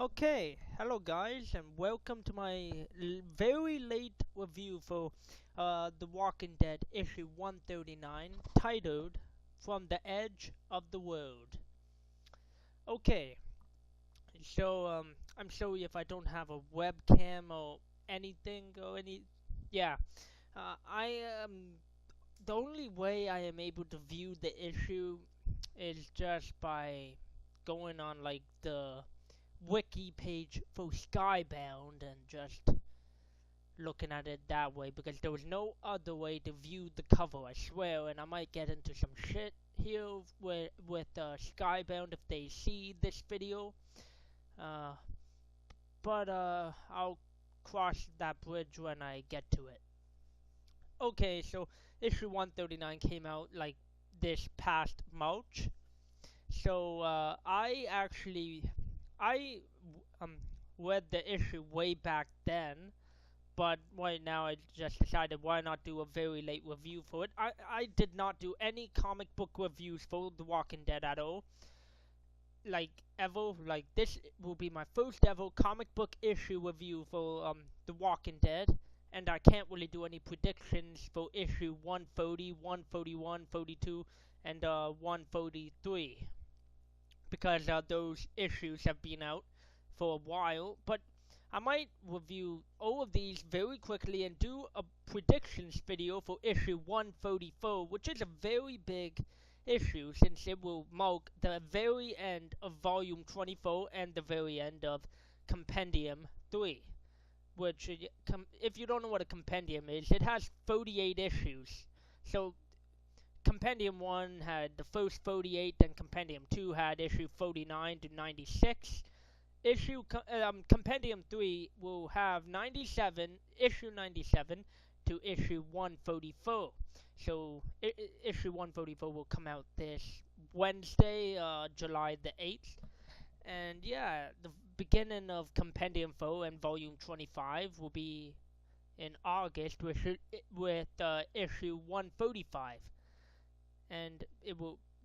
Okay, hello guys, and welcome to my very late review for The Walking Dead issue 139, titled From the Edge of the World. Okay, I'm sorry if I don't have a webcam or anything or any. Yeah, I the only way I am able to view the issue is just by going on like the wiki page for Skybound and just looking at it that way because there was no other way to view the cover, I swear, and I might get into some shit here with Skybound if they see this video. Uh, but I'll cross that bridge when I get to it. Okay, so issue 139 came out like this past March. So I read the issue way back then, but right now I just decided why not do a very late review for it. I did not do any comic book reviews for The Walking Dead at all. Like ever, like this will be my first ever comic book issue review for The Walking Dead, and I can't really do any predictions for issue 130, 131, 32, and 133 because those issues have been out for a while, but I might review all of these very quickly and do a predictions video for issue 134, which is a very big issue since it will mark the very end of volume 24 and the very end of compendium 3. Which, if you don't know what a compendium is, it has 38 issues. So Compendium 1 had the first 38, then Compendium 2 had issue 49 to 96. Compendium 3 will have issue 97 to issue 134. So issue 134 will come out this Wednesday, July the 8th. And yeah, the beginning of Compendium 4 and Volume 25 will be in August with issue 135. And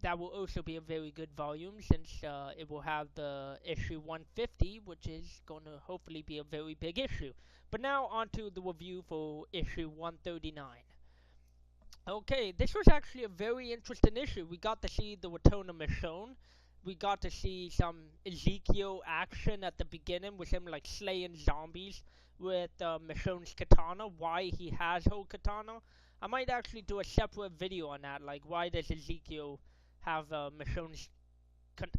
that will also be a very good volume since it will have the issue 150, which is going to hopefully be a very big issue. But now on to the review for issue 139. Okay, this was actually a very interesting issue. We got to see the return of Michonne. We got to see some Ezekiel action at the beginning with him like slaying zombies with Michonne's katana, why he has her katana. I might actually do a separate video on that, like why does Ezekiel have Michonne's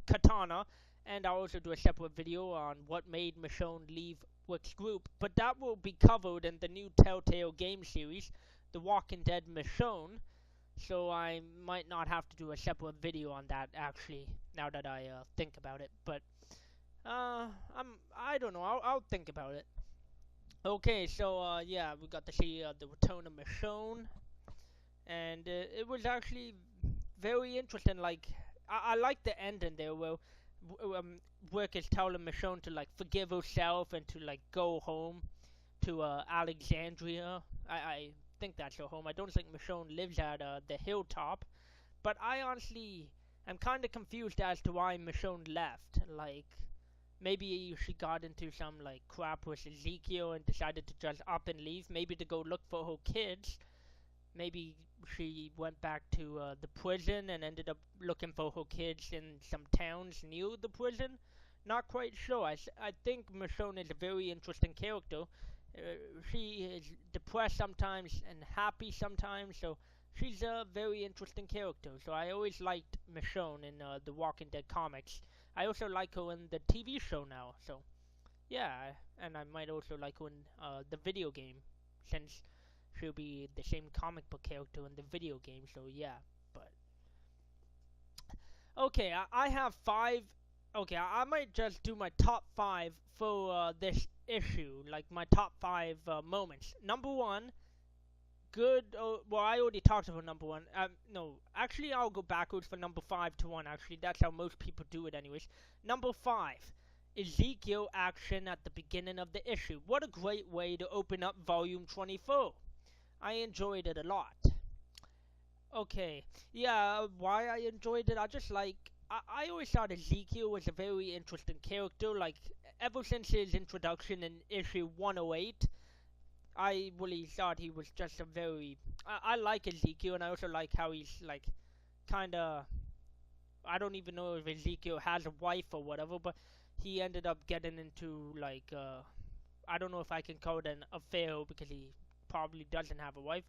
katana, and I'll also do a separate video on what made Michonne leave Rick's group, but that will be covered in the new Telltale game series, The Walking Dead Michonne, so I might not have to do a separate video on that actually, now that I think about it, but I don't know, I'll think about it. Okay, so yeah, we got to see the return of Michonne, and it was actually very interesting. Like, I like the ending there where Rick is telling Michonne to like forgive herself and to like go home to Alexandria. I think that's her home. I don't think Michonne lives at the hilltop, but I honestly am kind of confused as to why Michonne left. Like, maybe she got into some like crap with Ezekiel and decided to just up and leave. Maybe to go look for her kids. Maybe she went back to the prison and ended up looking for her kids in some towns near the prison. Not quite sure. I think Michonne is a very interesting character. She is depressed sometimes and happy sometimes, so she's a very interesting character. So I always liked Michonne in the Walking Dead comics. I also like her in the TV show now, so yeah, and I might also like her in the video game, since she'll be the same comic book character in the video game, so yeah, but... Okay, I have 5... Okay, I might just do my top 5 for this issue, like my top 5 moments. Number 1, good... well, I already talked about number 1. No, actually, I'll go backwards for number 5 to 1, actually. That's how most people do it anyways. Number 5, Ezekiel action at the beginning of the issue. What a great way to open up Volume 24. I enjoyed it a lot. Okay, yeah, why I enjoyed it, I just like... I always thought Ezekiel was a very interesting character. Like, ever since his introduction in issue 108, I really thought he was just a very. I like Ezekiel, and I also like how he's like kind of. I don't even know if Ezekiel has a wife or whatever, but he ended up getting into like. I don't know if I can call it an affair because he probably doesn't have a wife.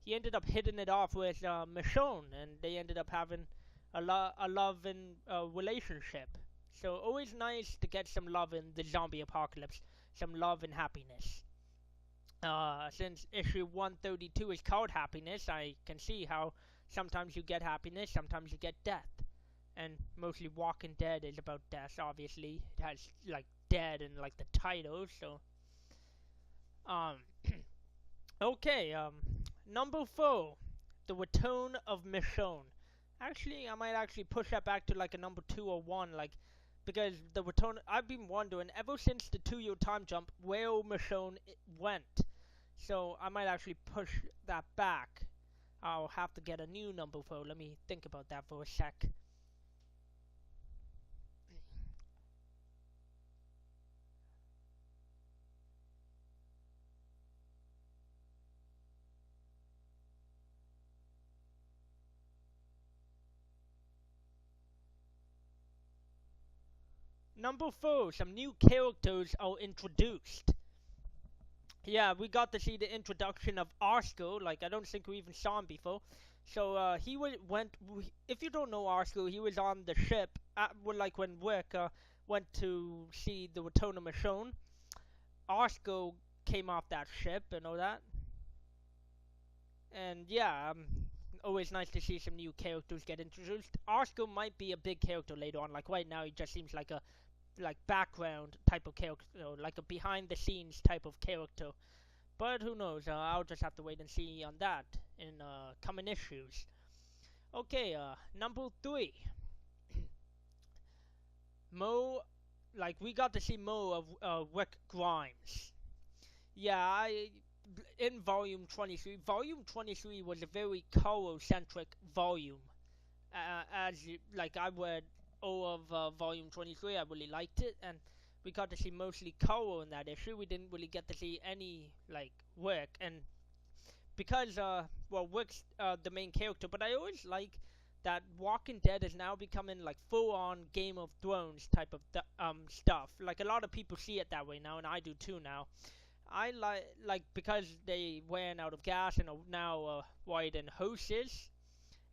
He ended up hitting it off with Michonne, and they ended up having a love and relationship. So always nice to get some love in the zombie apocalypse, some love and happiness. Since issue 132 is called Happiness, I can see how sometimes you get happiness, sometimes you get death. And mostly Walking Dead is about death, obviously. It has, like, dead in, like, the title, so... Um... okay, number 4. The Return of Michonne. Actually, I might actually push that back to, like, a number 2 or 1, like... Because the return, I've been wondering, ever since the 2-year time jump, where Michonne went. So I might actually push that back. I'll have to get a new number 4. Let me think about that for a sec. Number 4, some new characters are introduced. Yeah, we got to see the introduction of Arsco. Like, I don't think we even saw him before. So, he went. If you don't know Arsco, he was on the ship. Like when Wick went to see the Return of Michonne. Arsco came off that ship and all that. And yeah, always nice to see some new characters get introduced. Arsco might be a big character later on. Like right now, he just seems like a background type of character, like a behind the scenes type of character. But who knows? I'll just have to wait and see on that in coming issues. Okay, number 3. Mo, like we got to see Mo of Rick Grimes. Yeah, in volume 23. Volume 23 was a very color-centric volume. Like I read all of volume 23, I really liked it, and we got to see mostly color in that issue. We didn't really get to see any like Rick, and because well, Rick's the main character, but I always like that Walking Dead is now becoming like full-on Game of Thrones type of stuff. Like a lot of people see it that way now, and I do too now. I like because they ran out of gas and are now riding horses,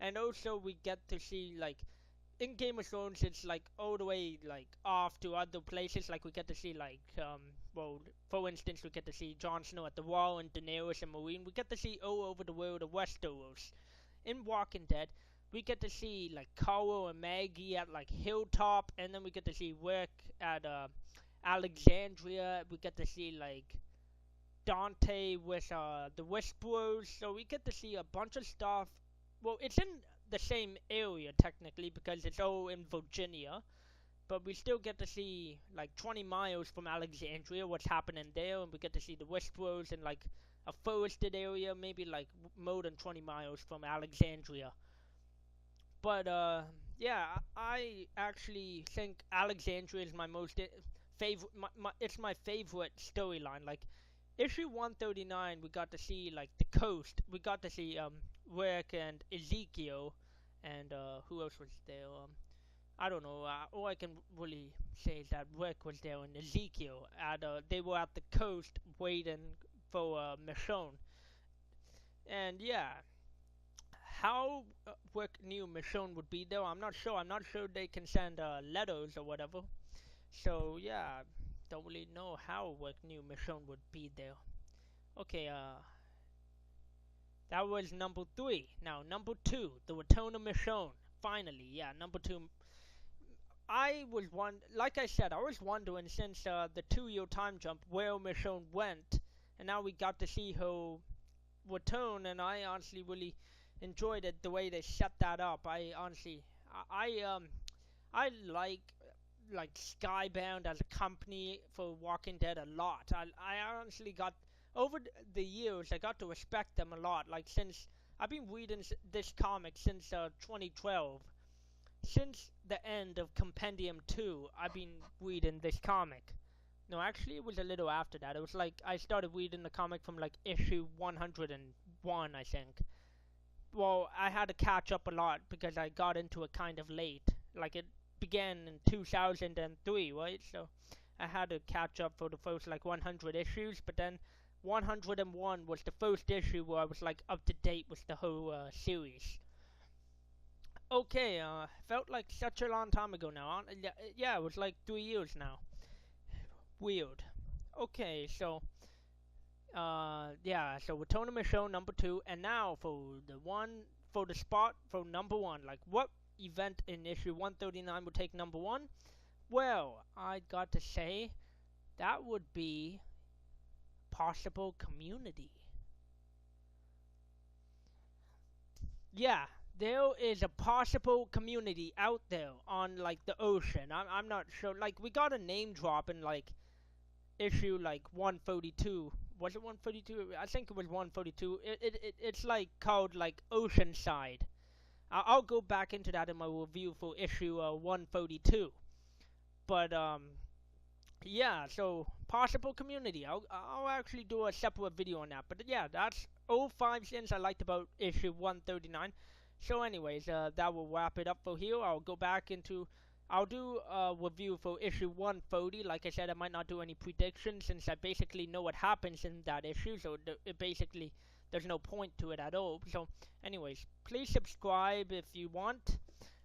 and also we get to see like in Game of Thrones it's like all the way like off to other places. Like we get to see like well, for instance, we get to see Jon Snow at the Wall and Daenerys and Meereen. We get to see all over the world of Westeros. In Walking Dead, we get to see like Carl and Maggie at like Hilltop, and then we get to see Rick at Alexandria. We get to see like Dante with the Whisperers. So we get to see a bunch of stuff. Well, it's in the same area technically because it's all in Virginia, but we still get to see like 20 miles from Alexandria what's happening there, and we get to see the Whisperers in like a forested area, maybe like more than 20 miles from Alexandria. But yeah, I actually think Alexandria is my most favorite. It's my favorite storyline. Like issue 139, we got to see like the coast. We got to see Rick and Ezekiel, and who else was there? I don't know. All I can really say is that Rick was there and Ezekiel. They were at the coast waiting for Michonne. And yeah, how Rick knew Michonne would be there, I'm not sure. I'm not sure they can send letters or whatever. So yeah, don't really know how Rick knew Michonne would be there. Okay, that was number 3. Now, number 2, The Return of Michonne. Finally, yeah, number 2. Like I said, I was wondering since the 2-year time jump where Michonne went, and now we got to see her return, and I honestly really enjoyed it the way they set that up. I honestly, I like Skybound as a company for Walking Dead a lot. I honestly got over the years I got to respect them a lot. Like since I've been reading this comic since 2012. Since the end of Compendium 2, I've been reading this comic. No, actually, it was a little after that. It was like I started reading the comic from like issue 101, I think. Well, I had to catch up a lot because I got into it kind of late. Like it began in 2003, right? So I had to catch up for the first like 100 issues, but then 101 was the first issue where I was like up to date with the whole series. Okay, felt like such a long time ago now. Yeah, it was like 3 years now. Weird. Okay, so yeah, so we're Tony Michonne number 2, and now for the spot for number 1. Like, what event in issue 139 would take number 1? Well, I got to say that would be possible community. Yeah, there is a possible community out there on like the ocean. I'm not sure. Like, we got a name drop in like issue like 132. Was it 132? I think it was 132. It's like called like Oceanside. I'll go back into that in my review for issue 132. But yeah, so possible community. I'll actually do a separate video on that. But yeah, that's all 5 things I liked about issue 139. So anyways, that will wrap it up for here. I'll do a review for issue 130. Like I said, I might not do any predictions since I basically know what happens in that issue. So it basically, there's no point to it at all. So anyways, please subscribe if you want.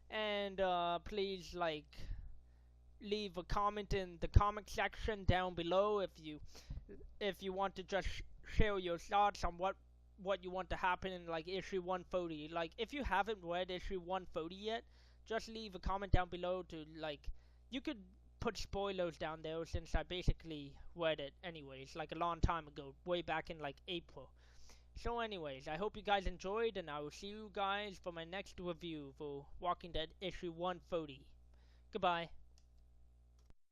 And please like leave a comment in the comment section down below if you want to just share your thoughts on what you want to happen in like issue 130. Like if you haven't read issue 130 yet, just leave a comment down below to like you could put spoilers down there since I basically read it anyways like a long time ago, way back in like April. So anyways, I hope you guys enjoyed, and I will see you guys for my next review for Walking Dead issue 130. Goodbye.